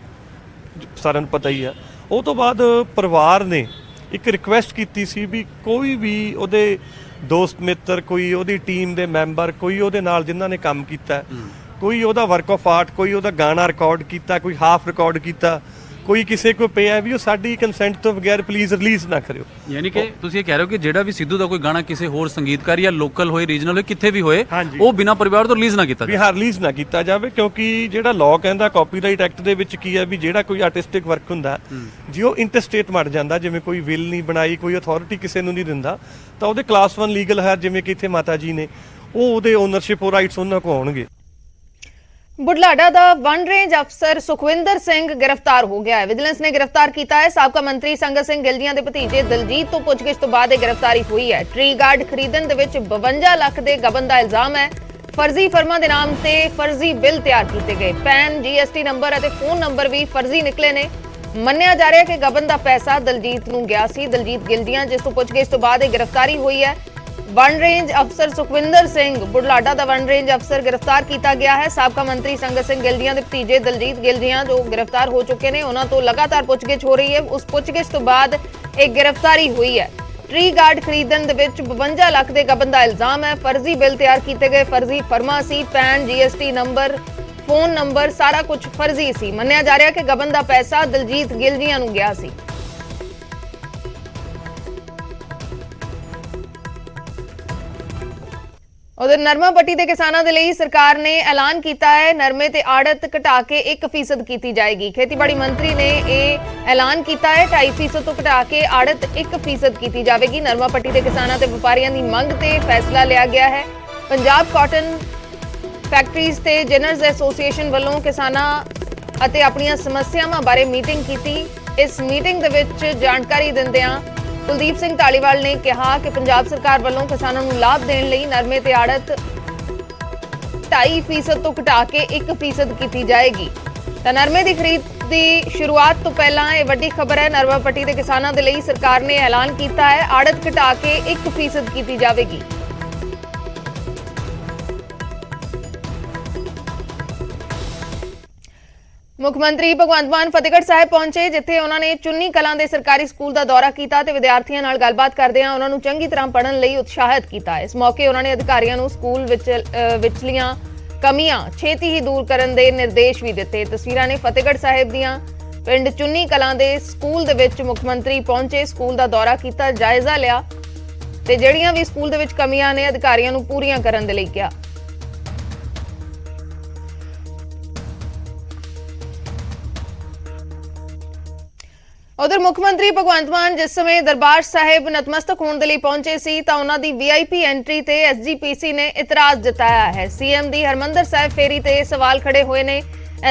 ਸਾਰਿਆਂ ਨੂੰ ਪਤਾ ਹੀ ਆ। ਉਹ ਤੋਂ ਬਾਅਦ ਪਰਿਵਾਰ ਨੇ ਇੱਕ ਰਿਕੁਐਸਟ ਕੀਤੀ ਸੀ ਵੀ ਕੋਈ ਵੀ ਉਹਦੇ ਦੋਸਤ ਮਿੱਤਰ, ਕੋਈ ਉਹਦੀ ਟੀਮ ਦੇ ਮੈਂਬਰ, ਕੋਈ ਉਹਦੇ ਨਾਲ ਜਿਨ੍ਹਾਂ ਨੇ ਕੰਮ ਕੀਤਾ, ਕੋਈ ਉਹਦਾ ਵਰਕ ਆਫ ਆਰਟ, ਕੋਈ ਉਹਦਾ ਗਾਣਾ ਰਿਕਾਰਡ ਕੀਤਾ, ਕੋਈ ਹਾਫ ਰਿਕਾਰਡ ਕੀਤਾ, ਕੋਈ ਕਿਸੇ ਕੋ ਪਿਆ ਵੀ ਉਹ ਸਾਡੀ ਕੰਸੈਂਟ ਤੋਂ ਬਗੈਰ ਪਲੀਜ਼ ਰਿਲੀਜ਼ ਨਾ ਕਰਿਓ। ਯਾਨੀ ਕਿ ਤੁਸੀਂ ਇਹ ਕਹਿ ਰਹੇ ਹੋ ਕਿ ਜਿਹੜਾ ਵੀ ਸਿੱਧੂ ਦਾ ਕੋਈ ਗਾਣਾ ਕਿਸੇ ਹੋਰ ਸੰਗੀਤਕਾਰ ਜਾਂ ਲੋਕਲ ਹੋਏ, ਰੀਜਨਲ ਹੋਏ, ਕਿੱਥੇ ਵੀ ਹੋਏ, ਉਹ ਬਿਨਾਂ ਪਰਿਵਾਰ ਤੋਂ ਰਿਲੀਜ਼ ਨਾ ਕੀਤਾ ਜਾਵੇ। ਹਾਂ, ਰਿਲੀਜ਼ ਨਾ ਕੀਤਾ ਜਾਵੇ, ਕਿਉਂਕਿ ਜਿਹੜਾ ਲਾਅ ਕਹਿੰਦਾ ਕਾਪੀਰਾਈਟ ਐਕਟ ਦੇ ਵਿੱਚ ਕੀ ਹੈ ਵੀ ਜਿਹੜਾ ਕੋਈ ਆਰਟਿਸਟਿਕ ਵਰਕ ਹੁੰਦਾ, ਜੇ ਉਹ ਇੰਟਰਸਟੇਟ ਮੜ ਜਾਂਦਾ, ਜਿਵੇਂ ਕੋਈ ਵਿਲ ਨਹੀਂ ਬਣਾਈ, ਕੋਈ ਅਥਾਰਟੀ ਕਿਸੇ ਨੂੰ ਨਹੀਂ ਦਿੰਦਾ, ਤਾਂ ਉਹਦੇ ਕਲਾਸ 1 ਲੀਗਲ ਹੈ, ਜਿਵੇਂ ਕਿ ਇੱਥੇ ਮਾਤਾ ਜੀ ਨੇ, ਉਹ ਉਹਦੇ ਓਨਰਸ਼ਿਪ ਉਹ ਰਾਈਟਸ ਉਹਨਾਂ ਕੋਲ ਆਉਣਗੇ। ਬੁਢਲਾਡਾ ਦਾ ਵਨ ਰੇਂਜ ਅਫਸਰ ਸੁਖਵਿੰਦਰ ਸਿੰਘ ਗ੍ਰਿਫਤਾਰ ਹੋ ਗਿਆ ਹੈ। ਵਿਜੀਲੈਂਸ ਨੇ ਗ੍ਰਿਫਤਾਰ ਕੀਤਾ ਹੈ ਸਾਬਕਾ ਮੰਤਰੀ ਸੰਗਤ ਸਿੰਘ ਗਿਲਜੀਆਂ ਦੇ ਭਤੀਜੇ ਦਲਜੀਤ ਤੋਂ ਪੁੱਛਗਿੱਛ ਤੋਂ ਬਾਅਦ ਇਹ ਗ੍ਰਿਫਤਾਰੀ ਹੋਈ ਹੈ। ਟਰੀ ਗਾਰਡ ਖਰੀਦਣ ਦੇ ਵਿੱਚ 52 ਲੱਖ ਦੇ ਗਬਨ ਦਾ ਇਲਜ਼ਾਮ ਹੈ। ਫਰਜ਼ੀ ਫਰਮਾਂ ਦੇ ਨਾਮ ਤੇ ਫਰਜ਼ੀ ਬਿੱਲ ਤਿਆਰ ਕੀਤੇ ਗਏ। ਪੈਨ, GST ਨੰਬਰ ਅਤੇ ਫੋਨ ਨੰਬਰ ਵੀ ਫਰਜ਼ੀ ਨਿਕਲੇ ਨੇ। ਮੰਨਿਆ ਜਾ ਰਿਹਾ ਹੈ ਕਿ ਗਬਨ ਦਾ ਪੈਸਾ ਦਲਜੀਤ ਨੂੰ ਗਿਆ ਸੀ। ਦਲਜੀਤ ਗਿਲਜੀਆਂ, ਜਿਸ ਤੋਂ ਪੁੱਛਗਿੱਛ ਤੋਂ ਬਾਅਦ ਇਹ ਗ੍ਰਿਫਤਾਰੀ ਹੋਈ ਹੈ। ਵਨ ਰੇਂਜ ਅਫਸਰ ਸੁਖਵਿੰਦਰ ਸਿੰਘ ਬੁਢਲਾਡਾ ਦਾ ਵਨ ਰੇਂਜ ਅਫਸਰ ਗ੍ਰਿਫਤਾਰ ਕੀਤਾ ਗਿਆ ਹੈ। ਸਾਬਕਾ ਮੰਤਰੀ ਸੰਗਤ ਸਿੰਘ ਗਿਲਜੀਆਂ ਦੇ ਭਤੀਜੇ ਦਲਜੀਤ ਗਿਲਜੀਆਂ ਜੋ ਗ੍ਰਿਫਤਾਰ ਹੋ ਚੁੱਕੇ ਨੇ, ਉਹਨਾਂ ਤੋਂ ਲਗਾਤਾਰ ਪੁੱਛਗਿੱਛ ਹੋ ਰਹੀ ਹੈ। ਉਸ ਪੁੱਛਗਿੱਛ ਤੋਂ ਬਾਅਦ ਇਹ ਗ੍ਰਿਫਤਾਰੀ ਹੋਈ ਹੈ। ਟਰੀ ਗਾਰਡ ਖਰੀਦਣ ਦੇ ਵਿੱਚ 52 ਲੱਖ ਦੇ ਗਬਨ ਦਾ ਇਲਜ਼ਾਮ ਹੈ। ਫਰਜ਼ੀ ਬਿੱਲ ਤਿਆਰ ਕੀਤੇ ਗਏ, ਫਰਜ਼ੀ ਫਰਮਾਂ ਸੀ, PAN, GST number, phone number, ਸਾਰਾ ਕੁਝ ਫਰਜ਼ੀ ਸੀ। ਮੰਨਿਆ ਜਾ ਰਿਹਾ ਕਿ ਗਬਨ ਦਾ ਪੈਸਾ ਦਲਜੀਤ ਗਿਲਜੀਆਂ ਨੂੰ ਗਿਆ ਸੀ। ਉਧਰ ਨਰਮਾ ਪੱਟੀ ਦੇ ਕਿਸਾਨਾਂ ਦੇ ਲਈ ਸਰਕਾਰ ਨੇ ਐਲਾਨ ਕੀਤਾ ਹੈ ਨਰਮੇ ਤੇ ਆੜਤ ਘਟਾ ਕੇ 1% ਕੀਤੀ ਜਾਏਗੀ। ਖੇਤੀਬਾੜੀ ਮੰਤਰੀ ਨੇ ਇਹ ਐਲਾਨ ਕੀਤਾ ਹੈ 2.5% ਤੋਂ ਘਟਾ ਕੇ ਆੜਤ 1% ਕੀਤੀ ਜਾਵੇਗੀ। ਨਰਮਾ ਪੱਟੀ ਦੇ ਕਿਸਾਨਾਂ ਤੇ ਵਪਾਰੀਆਂ ਦੀ ਮੰਗ ਤੇ ਫੈਸਲਾ ਲਿਆ ਗਿਆ ਹੈ। ਪੰਜਾਬ ਕਾਟਨ ਫੈਕਟਰੀਜ਼ ਤੇ ਜਿਨਰਜ਼ ਐਸੋਸੀਏਸ਼ਨ ਵੱਲੋਂ ਕਿਸਾਨਾਂ ਅਤੇ ਆਪਣੀਆਂ ਸਮੱਸਿਆਵਾਂ ਬਾਰੇ ਮੀਟਿੰਗ ਕੀਤੀ। ਇਸ ਮੀਟਿੰਗ ਦੇ ਵਿੱਚ ਜਾਣਕਾਰੀ ਦਿੰਦਿਆਂ ਕੁਲਦੀਪ ਸਿੰਘ ਧਾਲੀਵਾਲ ਨੇ ਕਿਹਾ ਕਿ ਪੰਜਾਬ ਸਰਕਾਰ ਵੱਲੋਂ ਕਿਸਾਨਾਂ ਨੂੰ ਲਾਭ ਦੇਣ ਲਈ ਨਰਮੇ ਤੇ ਆੜਤ 2.5% ਤੋਂ ਘਟਾ ਕੇ 1% ਕੀਤੀ ਜਾਏਗੀ। ਤਾਂ ਨਰਮੇ ਦੀ ਖਰੀਦ ਦੀ ਸ਼ੁਰੂਆਤ ਤੋਂ ਪਹਿਲਾਂ ਇਹ ਵੱਡੀ ਖਬਰ ਹੈ। ਨਰਵਾ ਪੱਟੀ ਦੇ ਕਿਸਾਨਾਂ ਦੇ ਲਈ ਸਰਕਾਰ ਨੇ ਐਲਾਨ ਕੀਤਾ ਹੈ, ਆੜਤ ਘਟਾ ਕੇ 1% ਕੀਤੀ ਜਾਵੇਗੀ। ਮੁੱਖ ਮੰਤਰੀ ਭਗਵੰਤ ਮਾਨ ਫਤਿਹਗੜ੍ਹ ਸਾਹਿਬ ਪਹੁੰਚੇ, ਜਿੱਥੇ ਉਹਨਾਂ ਨੇ ਚੁੰਨੀ ਕਲਾਂ ਦੇ ਸਰਕਾਰੀ ਸਕੂਲ ਦਾ ਦੌਰਾ ਕੀਤਾ ਤੇ ਵਿਦਿਆਰਥੀਆਂ ਨਾਲ ਗੱਲਬਾਤ ਕਰਦਿਆਂ ਉਹਨਾਂ ਨੂੰ ਚੰਗੀ ਤਰ੍ਹਾਂ ਪੜ੍ਹਨ ਲਈ ਉਤਸ਼ਾਹਿਤ ਕੀਤਾ। ਇਸ ਮੌਕੇ ਉਹਨਾਂ ਨੇ ਅਧਿਕਾਰੀਆਂ ਨੂੰ ਸਕੂਲ ਵਿਚਲੀਆਂ ਕਮੀਆਂ ਛੇਤੀ ਹੀ ਦੂਰ ਕਰਨ ਦੇ ਨਿਰਦੇਸ਼ ਵੀ ਦਿੱਤੇ। ਤਸਵੀਰਾਂ ਨੇ ਫਤਿਹਗੜ੍ਹ ਸਾਹਿਬ ਦੀਆਂ ਪਿੰਡ ਚੁੰਨੀ ਕਲਾਂ ਦੇ ਸਕੂਲ ਦੇ ਵਿੱਚ ਮੁੱਖ ਮੰਤਰੀ ਪਹੁੰਚੇ, ਸਕੂਲ ਦਾ ਦੌਰਾ ਕੀਤਾ, ਜਾਇਜ਼ਾ ਲਿਆ ਤੇ ਜਿਹੜੀਆਂ ਵੀ ਸਕੂਲ ਦੇ ਵਿੱਚ ਕਮੀਆਂ ਨੇ ਅਧਿਕਾਰੀਆਂ ਨੂੰ ਪੂਰੀਆਂ ਕਰਨ ਦੇ ਲਈ ਕਿਹਾ। ਉਧਰ ਮੁੱਖ ਮੰਤਰੀ ਭਗਵੰਤ ਮਾਨ ਜਿਸ ਸਮੇਂ ਦਰਬਾਰ ਸਾਹਿਬ ਨਤਮਸਤਕ ਹੋਣ ਦੇ ਲਈ ਪਹੁੰਚੇ ਸੀ ਤਾਂ ਉਹਨਾਂ ਦੀ VIP ਐਂਟਰੀ ਤੇ SGPC ਨੇ ਇਤਰਾਜ਼ ਜਤਾਇਆ ਹੈ। CM ਦੀ ਹਰਮੰਦਰ ਸਾਹਿਬ ਫੇਰੀ ਤੇ ਸਵਾਲ ਖੜੇ ਹੋਏ ਨੇ।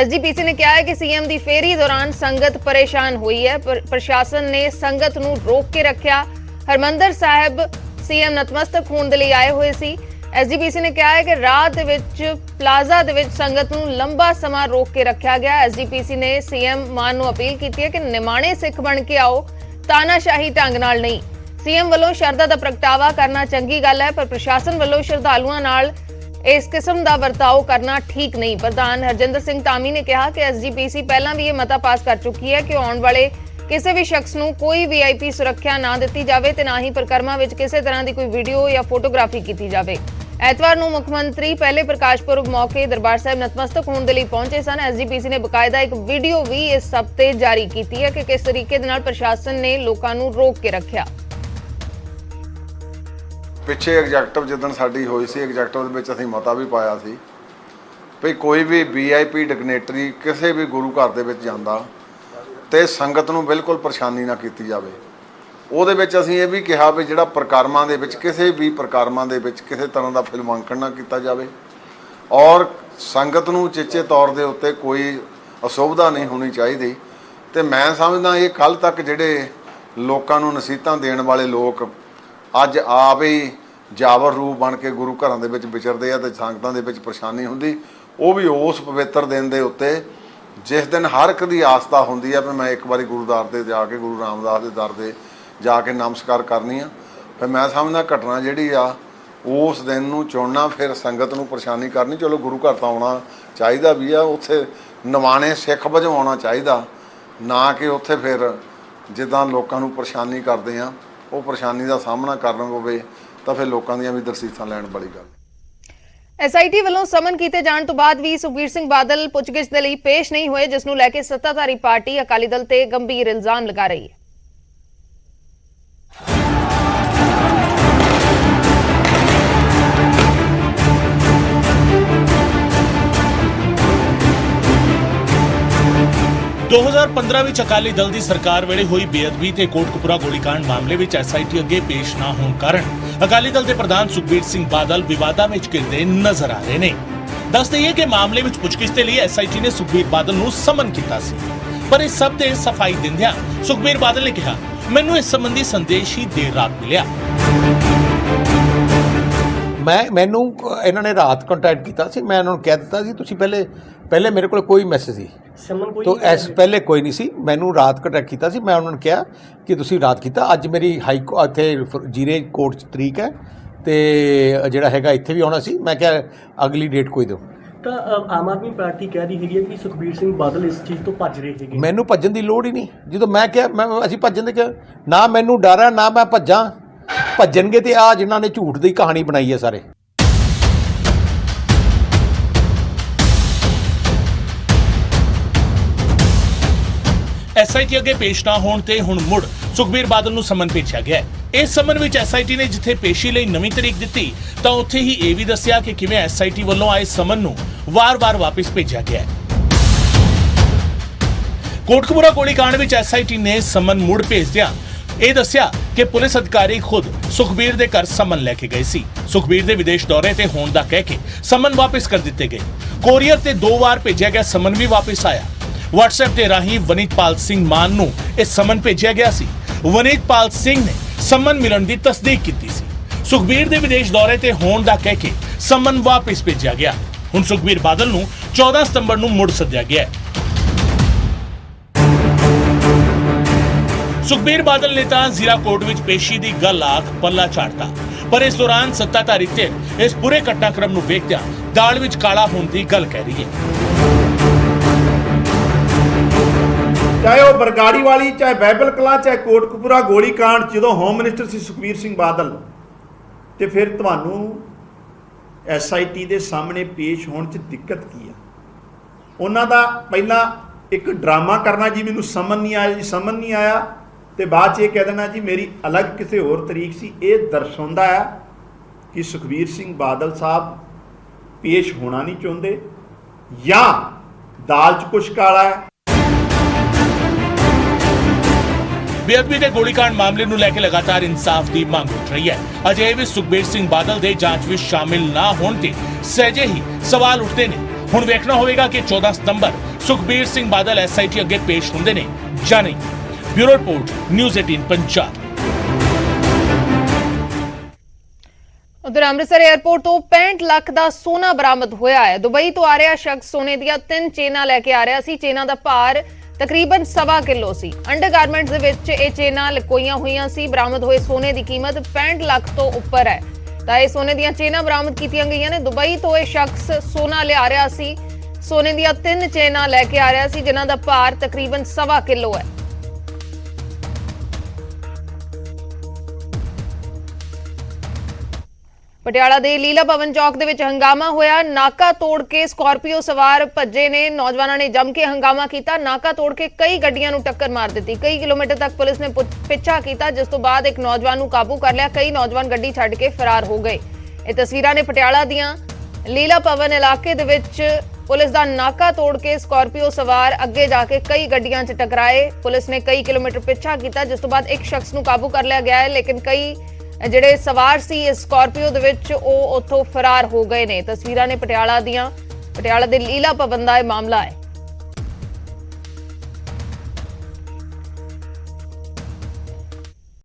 SGPC ਨੇ ਕਿਹਾ ਹੈ ਕਿ CM ਦੀ ਫੇਰੀ ਦੌਰਾਨ ਸੰਗਤ ਪਰੇਸ਼ਾਨ ਹੋਈ ਹੈ, ਪ੍ਰਸ਼ਾਸਨ ਨੇ ਸੰਗਤ ਨੂੰ ਰੋਕ ਕੇ ਰੱਖਿਆ। ਹਰਮੰਦਰ ਸਾਹਿਬ CM ਨਤਮਸਤਕ ਹੋਣ ਦੇ ਲਈ ਆਏ ਹੋਏ ਸੀ। SGPC ਨੇ ਕਿਹਾ ਹੈ ਕਿ ਰਾਤ ਦੇ ਵਿੱਚ ਪਲਾਜ਼ਾ ਦੇ ਵਿੱਚ ਸੰਗਤ ਨੂੰ ਲੰਬਾ ਸਮਾਂ ਰੋਕ ਕੇ ਰੱਖਿਆ ਗਿਆ। SGPC ਨੇ CM ਮਾਨ ਨੂੰ ਅਪੀਲ ਕੀਤੀ ਹੈ ਕਿ ਨਿਮਾਣੇ ਸਿੱਖ ਬਣ ਕੇ ਆਓ, ਤਾਨਾਸ਼ਾਹੀ ਢੰਗ ਨਾਲ ਨਹੀਂ। CM ਵੱਲੋਂ ਸ਼ਰਧਾ ਦਾ ਪ੍ਰਗਟਾਵਾ ਕਰਨਾ ਚੰਗੀ ਗੱਲ ਹੈ, ਪਰ ਪ੍ਰਸ਼ਾਸਨ ਵੱਲੋਂ ਸ਼ਰਧਾਲੂਆਂ ਨਾਲ ਇਸ ਕਿਸਮ ਦਾ ਵਰਤਾਓ ਕਰਨਾ ਠੀਕ ਨਹੀਂ। ਪ੍ਰਧਾਨ ਹਰਜਿੰਦਰ ਸਿੰਘ ਧਾਮੀ ਨੇ ਕਿਹਾ ਕਿ SGPC ਪਹਿਲਾਂ ਵੀ ਇਹ ਮਤਾ ਪਾਸ ਕਰ ਚੁੱਕੀ ਹੈ ਕਿ ਆਉਣ ਵਾਲੇ ਕਿਸੇ ਵੀ ਸ਼ਖਸ ਨੂੰ ਕੋਈ VIP ਸੁਰੱਖਿਆ ਨਾ ਦਿੱਤੀ ਜਾਵੇ ਤੇ ਨਾ ਹੀ ਪ੍ਰਕਰਮਾਂ ਵਿੱਚ ਕਿਸੇ ਤਰ੍ਹਾਂ ਦੀ ਕੋਈ ਵੀਡੀਓ ਜਾਂ ਫੋਟੋਗ੍ਰਾਫੀ ਕੀਤੀ ਜਾਵੇ। ਐਤਵਾਰ ਨੂੰ ਮੁੱਖ ਮੰਤਰੀ ਪਹਿਲੇ ਪ੍ਰਕਾਸ਼ ਪੁਰਬ ਮੌਕੇ ਦਰਬਾਰ ਸਾਹਿਬ ਨਤਮਸਤਕ ਹੋਣ ਦੇ ਲਈ ਪਹੁੰਚੇ ਸਨ। SGPC ਨੇ ਬਕਾਇਦਾ ਇੱਕ ਵੀਡੀਓ ਵੀ ਇਸ ਹਫ਼ਤੇ ਜਾਰੀ ਕੀਤੀ ਹੈ ਕਿ ਕਿਸ ਤਰੀਕੇ ਦੇ ਨਾਲ ਪ੍ਰਸ਼ਾਸਨ ਨੇ ਲੋਕਾਂ ਨੂੰ ਰੋਕ ਕੇ ਰੱਖਿਆ। ਪਿੱਛੇ ਐਗਜ਼ੈਕਟਿਵ ਜਿੱਦਣ ਸਾਡੀ ਹੋਈ ਸੀ, ਐਗਜ਼ੈਕਟਿਵ ਦੇ ਵਿੱਚ ਅਸੀਂ ਮਤਾ ਵੀ ਪਾਇਆ ਸੀ ਵੀ ਕੋਈ ਵੀ VIP ਡਿਗਨੇਟਰੀ ਕਿਸੇ ਵੀ ਗੁਰੂ ਘਰ ਦੇ ਵਿੱਚ ਜਾਂਦਾ ਤੇ ਸੰਗਤ ਨੂੰ ਬਿਲਕੁਲ ਪਰੇਸ਼ਾਨੀ ਨਾ ਕੀਤੀ ਜਾਵੇ। ਉਹਦੇ ਵਿੱਚ ਅਸੀਂ ਇਹ ਵੀ ਕਿਹਾ ਵੀ ਜਿਹੜਾ ਪ੍ਰਕਰਮਾਂ ਦੇ ਵਿੱਚ ਕਿਸੇ ਵੀ ਪ੍ਰਕਰਮਾਂ ਦੇ ਵਿੱਚ ਕਿਸੇ ਤਰ੍ਹਾਂ ਦਾ ਫਿਲਮਾਂਕਣ ਨਾ ਕੀਤਾ ਜਾਵੇ ਔਰ ਸੰਗਤ ਨੂੰ ਉਚੇਚੇ ਤੌਰ ਦੇ ਉੱਤੇ ਕੋਈ ਅਸੁਵਿਧਾ ਨਹੀਂ ਹੋਣੀ ਚਾਹੀਦੀ। ਤੇ ਮੈਂ ਸਮਝਦਾ ਇਹ ਕੱਲ੍ਹ ਤੱਕ ਜਿਹੜੇ ਲੋਕਾਂ ਨੂੰ ਨਸੀਹਤਾਂ ਦੇਣ ਵਾਲੇ ਲੋਕ ਅੱਜ ਆਪ ਹੀ ਜਾਵਰ ਰੂਪ ਬਣ ਕੇ ਗੁਰੂ ਘਰਾਂ ਦੇ ਵਿੱਚ ਵਿਚਰਦੇ ਆ ਤੇ ਸੰਗਤਾਂ ਦੇ ਵਿੱਚ ਪਰੇਸ਼ਾਨੀ ਹੁੰਦੀ, ਉਹ ਵੀ ਉਸ ਪਵਿੱਤਰ ਦਿਨ ਦੇ ਉੱਤੇ ਜਿਸ ਦਿਨ ਹਰ ਇੱਕ ਦੀ ਆਸਥਾ ਹੁੰਦੀ ਆ ਵੀ ਮੈਂ ਇੱਕ ਵਾਰੀ ਗੁਰੂ ਦਰ ਤੇ ਜਾ ਕੇ ਗੁਰੂ ਰਾਮਦਾਸ ਦੇ ਦਰ ਤੇ ਜਾ ਕੇ ਨਮਸਕਾਰ ਕਰਨੀ ਆ। ਫਿਰ ਮੈਂ ਸਮਝਦਾ ਘਟਨਾ ਜਿਹੜੀ ਆ ਉਸ ਦਿਨ ਨੂੰ ਚੁਣਨਾ, ਫਿਰ ਸੰਗਤ ਨੂੰ ਪਰੇਸ਼ਾਨੀ ਕਰਨੀ। ਚਲੋ ਗੁਰੂ ਘਰ ਤਾਂ ਆਉਣਾ ਚਾਹੀਦਾ ਵੀ ਆ, ਉੱਥੇ ਨਿਮਾਣੇ ਸਿੱਖ ਵਜੋਂ ਆਉਣਾ ਚਾਹੀਦਾ, ਨਾ ਕਿ ਉੱਥੇ ਫਿਰ ਜਿੱਦਾਂ ਲੋਕਾਂ ਨੂੰ ਪਰੇਸ਼ਾਨੀ ਕਰਦੇ ਆ ਉਹ ਪਰੇਸ਼ਾਨੀ ਦਾ ਸਾਹਮਣਾ ਕਰਨਾ ਪਵੇ ਤਾਂ ਫਿਰ ਲੋਕਾਂ ਦੀਆਂ ਵੀ ਦਰਸੀਸਾਂ ਲੈਣ ਵਾਲੀ ਗੱਲ। SIT ਵੱਲੋਂ ਸਮਨ ਕੀਤੇ ਜਾਣ ਤੋਂ ਬਾਅਦ ਵੀ ਸੁਖਬੀਰ ਸਿੰਘ ਬਾਦਲ ਪੁੱਛਗਿੱਛ ਦੇ ਲਈ ਪੇਸ਼ ਨਹੀਂ ਹੋਏ, ਜਿਸ ਨੂੰ ਲੈ ਕੇ ਸੱਤਾਧਾਰੀ ਪਾਰਟੀ ਅਕਾਲੀ ਦਲ ਤੇ ਗੰਭੀਰ ਇਲਜ਼ਾਮ ਲਗਾ ਰਹੀ ਹੈ। दो 2015 ਵਿੱਚ ਅਕਾਲੀ ਦਲ ਦੀ ਸਰਕਾਰ ਵੇਲੇ ਹੋਈ ਬੇਅਦਬੀ ਤੇ ਕੋਟਕਪੂਰਾ ਗੋਲੀकांड ਮਾਮਲੇ ਵਿੱਚ SIT ਅੱਗੇ ਪੇਸ਼ ਨਾ ਹੋਣ ਕਾਰਨ ਅਕਾਲੀ ਦਲ ਦੇ ਪ੍ਰਧਾਨ ਸੁਖਬੀਰ ਸਿੰਘ ਬਾਦਲ ਵਿਵਾਦਾਂ ਵਿੱਚ ਘਿਰਦੇ ਨਜ਼ਰ ਆ ਰਹੇ ਨੇ। ਦੱਸ ਦਈਏ ਕਿ ਮਾਮਲੇ ਵਿੱਚ ਪੁੱਛਗਿੱਛ ਦੇ ਲਈ SIT ਨੇ ਸੁਖਬੀਰ ਬਾਦਲ ਨੂੰ ਸਮਨ ਕੀਤਾ ਸੀ, ਪਰ ਇਸ ਸਭ ਤੇ ਸਫਾਈ ਦਿੰਦਿਆਂ ਸੁਖਬੀਰ ਬਾਦਲ ਨੇ ਕਿਹਾ, ਮੈਨੂੰ ਇਸ ਸੰਬੰਧੀ ਸੰਦੇਸ਼ ਹੀ ਦੇਰ ਰਾਤ ਮਿਲਿਆ। ਮੈਨੂੰ ਇਹਨਾਂ ਨੇ ਰਾਤ ਕੰਟੈਕਟ ਕੀਤਾ ਸੀ, ਮੈਂ ਇਹਨਾਂ ਨੂੰ ਕਹਿ ਦਿੱਤਾ ਸੀ ਤੁਸੀਂ ਪਹਿਲੇ ਮੇਰੇ ਕੋਲ ਕੋਈ ਮੈਸੇਜ ਸੀ तो ਪਹਿਲੇ ਕੋਈ ਨਹੀਂ ਸੀ, ਮੈਨੂੰ ਰਾਤ ਕੰਟੈਕਟ ਕੀਤਾ ਸੀ। ਮੈਂ ਉਹਨਾਂ ਨੂੰ ਕਿਹਾ ਕਿ ਤੁਸੀਂ ਰਾਤ ਕੀਤਾ, ਅੱਜ ਮੇਰੀ ਇੱਥੇ ਜੀਰੇ ਕੋਰਟ 'ਚ ਤਰੀਕ ਹੈ ਤੇ ਜਿਹੜਾ ਹੈਗਾ ਇੱਥੇ ਵੀ ਆਉਣਾ ਸੀ। ਮੈਂ ਕਿਹਾ ਅਗਲੀ ਡੇਟ ਕੋਈ ਦਿਓ। ਤਾਂ ਆਮ ਆਦਮੀ ਪਾਰਟੀ ਕਹਿ ਰਹੀ ਹੈਗੀ ਕਿ ਸੁਖਬੀਰ ਸਿੰਘ ਬਾਦਲ ਇਸ ਚੀਜ਼ ਤੋਂ ਭੱਜ ਰਹੇ ਹੈਗੇ। ਮੈਨੂੰ ਭੱਜਣ ਦੀ ਲੋੜ ਹੀ ਨਹੀਂ। ਜਦੋਂ ਮੈਂ ਕਿਹਾ ਅਸੀਂ ਭੱਜਣ ਦੇ ਕਿਹਾ, ਨਾ ਮੈਨੂੰ ਡਰ ਹੈ ਨਾ ਮੈਂ ਭੱਜਾਂ। ਭੱਜਣਗੇ ਤੇ ਆ ਜਿਨ੍ਹਾਂ ਨੇ ਝੂਠ ਦੀ ਕਹਾਣੀ ਬਣਾਈ ਹੈ ਸਾਰੇ। SIT ਅੱਗੇ ਪੇਸ਼ ਨਾ ਹੋਣ ਤੇ ਹੁਣ ਮੁੜ ਸੁਖਬੀਰ ਬਾਦਲ ਨੂੰ ਸਮਨ ਭੇਜਿਆ ਗਿਆ ਹੈ। ਇਸ ਸਮਨ ਵਿੱਚ SIT ਨੇ ਜਿੱਥੇ ਪੇਸ਼ੀ ਲਈ ਨਵੀਂ ਤਰੀਕ ਦਿੱਤੀ ਤਾਂ ਉੱਥੇ ਹੀ ਇਹ ਵੀ ਦੱਸਿਆ ਕਿ ਕਿਵੇਂ SIT ਵੱਲੋਂ ਆਏ ਸਮਨ ਨੂੰ ਵਾਰ-ਵਾਰ ਵਾਪਸ ਭੇਜਿਆ ਗਿਆ ਹੈ। ਕੋਟਕਪੂਰਾ ਗੋਲੀकांड ਵਿੱਚ SIT ਨੇ ਸਮਨ ਮੁੜ ਭੇਜਦਿਆਂ ਇਹ ਦੱਸਿਆ ਕਿ ਪੁਲਿਸ ਅਧਿਕਾਰੀ ਖੁਦ ਸੁਖਬੀਰ ਦੇ ਘਰ ਸਮਨ ਲੈ ਕੇ ਗਏ ਸੀ। ਸੁਖਬੀਰ ਦੇ ਵਿਦੇਸ਼ ਦੌਰੇ ਤੇ ਹੋਣ ਦਾ ਕਹਿ ਕੇ ਸਮਨ ਵਾਪਸ ਕਰ ਦਿੱਤੇ ਗਏ। ਕੋਰੀਅਰ ਤੇ 2 ਵਾਰ ਭੇਜਿਆ ਗਿਆ ਸਮਨ ਵੀ ਵਾਪਸ ਆਇਆ। WhatsApp ਤੇ ਰਾਹੀਂ ਵਨੀਤਪਾਲ ਸਿੰਘ ਮਾਨ ਨੂੰ ਇਹ ਸਮਨ ਭੇਜਿਆ ਗਿਆ ਸੀ। ਵਨੀਤਪਾਲ ਸਿੰਘ ਨੇ ਸਮਨ ਮਿਲਣ ਦੀ ਤਸਦੀਕ ਕੀਤੀ ਸੀ। ਸੁਖਬੀਰ ਦੇ ਵਿਦੇਸ਼ ਦੌਰੇ ਤੇ ਹੋਣ ਦਾ ਕਹਿ ਕੇ ਸਮਨ ਵਾਪਸ ਭੇਜਿਆ ਗਿਆ। ਹੁਣ ਸੁਖਬੀਰ ਬਾਦਲ ਨੂੰ 14 ਸਤੰਬਰ ਨੂੰ ਮੁੜ ਸੱਦਿਆ ਗਿਆ ਹੈ। ਸੁਖਬੀਰ ਬਾਦਲ ਨੇ ਤਾਂ ਜ਼ੀਰਾ ਕੋਰਟ ਵਿੱਚ ਪੇਸ਼ੀ ਦੀ ਗੱਲ ਆਖ ਪੱਲਾ ਝਾੜਤਾ, ਪਰ ਇਸ ਦੌਰਾਨ ਸੱਤਾਧਾਰੀ ਧਿਰ ਇਸ ਪੂਰੇ ਘਟਨਾਕ੍ਰਮ ਨੂੰ ਵੇਖਦਿਆਂ ਦਾਲ ਵਿੱਚ ਕਾਲਾ ਹੋਣ ਦੀ ਗੱਲ ਕਹਿ ਰਹੀ ਹੈ। ਚਾਹੇ ਉਹ ਬਰਗਾੜੀ ਵਾਲੀ, ਚਾਹੇ ਬਾਈਬਲ ਕਲਾਂ, ਚਾਹੇ ਕੋਟਕਪੂਰਾ ਗੋਲੀकांड, ਜਦੋਂ ਹੋਮ ਮਿਨਿਸਟਰ ਸੀ ਸੁਖਬੀਰ ਸਿੰਘ ਬਾਦਲ, ਤੇ ਫਿਰ ਤੁਹਾਨੂੰ SIT ਦੇ ਸਾਹਮਣੇ ਪੇਸ਼ ਹੋਣ 'ਚ ਦਿੱਕਤ ਕੀ ਆ? ਉਹਨਾਂ ਦਾ ਪਹਿਲਾਂ ਇੱਕ ਡਰਾਮਾ ਕਰਨਾ ਜੀ ਮੈਨੂੰ ਸਮਝ ਨਹੀਂ ਆਇਆ ਜੀ, ਸਮਝ ਨਹੀਂ ਆਇਆ, ਤੇ ਬਾਅਦ 'ਚ ਇਹ ਕਹਿ ਦੇਣਾ ਜੀ ਮੇਰੀ ਅਲੱਗ ਕਿਸੇ ਹੋਰ ਤਰੀਕ ਸੀ। ਇਹ ਦਰਸਾਉਂਦਾ ਹੈ ਕਿ ਸੁਖਬੀਰ ਸਿੰਘ ਬਾਦਲ ਸਾਹਿਬ ਪੇਸ਼ ਹੋਣਾ ਨਹੀਂ ਚਾਹੁੰਦੇ ਜਾਂ ਦਾਲ 'ਚ ਕੁਛ ਕਾਲਾ ਹੈ। ਬੇਅਦਬੀ ਦੇ ਗੋਲੀकांड ਮਾਮਲੇ ਨੂੰ ਲੈ ਕੇ ਲਗਾਤਾਰ ਇਨਸਾਫ ਦੀ ਮੰਗ ਉੱਠ ਰਹੀ ਹੈ। ਅਜੇ ਵੀ ਸੁਖਬੀਰ ਸਿੰਘ ਬਾਦਲ ਦੇ ਜਾਂਚ ਵਿੱਚ ਸ਼ਾਮਿਲ ਨਾ ਹੋਣ ਤੇ ਸਹਿਜੇ ਹੀ ਸਵਾਲ ਉੱਠਦੇ ਨੇ। ਹੁਣ ਵੇਖਣਾ ਹੋਵੇਗਾ ਕਿ 14 ਸਤੰਬਰ ਸੁਖਬੀਰ ਸਿੰਘ ਬਾਦਲ SIT ਅੱਗੇ ਪੇਸ਼ ਹੁੰਦੇ ਨੇ ਜਾਂ ਨਹੀਂ। Bureau report, news 18 Punjab. ਉਧਰ ਅੰਮ੍ਰਿਤਸਰ 에ਅਰਪੋਰਟ ਤੋਂ 65 ਲੱਖ ਦਾ ਸੋਨਾ ਬਰਾਮਦ ਹੋਇਆ ਹੈ। ਦੁਬਈ ਤੋਂ ਆ ਰਿਹਾ ਸ਼ਖਸ ਸੋਨੇ ਦੀਆਂ 3 ਚੇਨਾਂ ਲੈ ਕੇ ਆ ਰਿਹਾ ਸੀ। ਚੇਨਾਂ ਦਾ ਭਾਰ ਤਕਰੀਬਨ 1.25 ਕਿਲੋ ਸੀ। ਅੰਡਰਗਾਰਮੈਂਟਸ ਦੇ ਵਿੱਚ ਇਹ ਚੇਨਾਂ ਲਕੋਈਆਂ ਹੋਈਆਂ ਸੀ। ਬਰਾਮਦ ਹੋਏ ਸੋਨੇ ਦੀ ਕੀਮਤ 65 ਲੱਖ ਤੋਂ ਉੱਪਰ ਹੈ। ਤਾਂ ਇਹ ਸੋਨੇ ਦੀਆਂ ਚੇਨਾਂ ਬਰਾਮਦ ਕੀਤੀਆਂ ਗਈਆਂ ਨੇ। ਦੁਬਈ ਤੋਂ ਇਹ ਸ਼ਖਸ ਸੋਨਾ ਲਿਆ ਰਿਹਾ ਸੀ। ਸੋਨੇ ਦੀਆਂ 3 ਚੇਨਾਂ ਲੈ ਕੇ ਆ ਰਿਹਾ ਸੀ, ਜਿਨ੍ਹਾਂ ਦਾ ਭਾਰ ਤਕਰੀਬਨ 1.25 ਕਿਲੋ ਹੈ। ਪਟਿਆਲਾ ਦੇ ਲੀਲਾ ਭਵਨ ਚੌਕ ਦੇ ਵਿੱਚ ਹੰਗਾਮਾ ਹੋਇਆ। ਨਾਕਾ ਤੋੜ ਕੇ ਸਕਾਰਪੀਓ ਸਵਾਰ ਭੱਜੇ ਨੇ। ਨੌਜਵਾਨਾਂ ਨੇ ਜੰਮ ਕੇ ਹੰਗਾਮਾ ਕੀਤਾ। ਨਾਕਾ ਤੋੜ ਕੇ ਕਈ ਗੱਡੀਆਂ ਨੂੰ ਟੱਕਰ ਮਾਰ ਦਿੱਤੀ। ਕਈ ਕਿਲੋਮੀਟਰ ਤੱਕ ਪੁਲਿਸ ਨੇ ਪਿੱਛਾ ਕੀਤਾ, ਜਿਸ ਤੋਂ ਬਾਅਦ ਇੱਕ ਨੌਜਵਾਨ ਨੂੰ ਕਾਬੂ ਕਰ ਲਿਆ। ਕਈ ਨੌਜਵਾਨ ਗੱਡੀ ਛੱਡ ਕੇ ਫਰਾਰ ਹੋ ਗਏ। ਇਹ ਤਸਵੀਰਾਂ ਨੇ ਪਟਿਆਲਾ ਦੀਆਂ। ਲੀਲਾ ਭਵਨ ਇਲਾਕੇ ਦੇ ਵਿੱਚ ਪੁਲਿਸ ਦਾ ਨਾਕਾ ਤੋੜ ਕੇ ਸਕਾਰਪੀਓ ਸਵਾਰ ਅੱਗੇ ਜਾ ਕੇ ਕਈ ਗੱਡੀਆਂ 'ਚ ਟਕਰਾਏ। ਪੁਲਿਸ ਨੇ ਕਈ ਕਿਲੋਮੀਟਰ ਪਿੱਛਾ ਕੀਤਾ, ਜਿਸ ਤੋਂ ਬਾਅਦ ਇੱਕ ਸ਼ਖਸ ਨੂੰ ਕਾਬੂ ਕਰ ਲਿਆ ਗਿਆ ਹੈ, ਲੇਕਿਨ ਕਈ ਜਿਹੜੇ ਸਵਾਰ ਸੀ ਇਸ ਸਕਾਰਪੀਓ ਦੇ ਵਿੱਚ ਉਹ ਉੱਥੋਂ ਫਰਾਰ ਹੋ ਗਏ ਨੇ। ਤਸਵੀਰਾਂ ਨੇ ਪਟਿਆਲਾ ਦੀਆਂ। ਪਟਿਆਲਾ ਦੇ ਲੀਲਾ ਭਵਨ ਦਾ ਇਹ ਮਾਮਲਾ ਹੈ।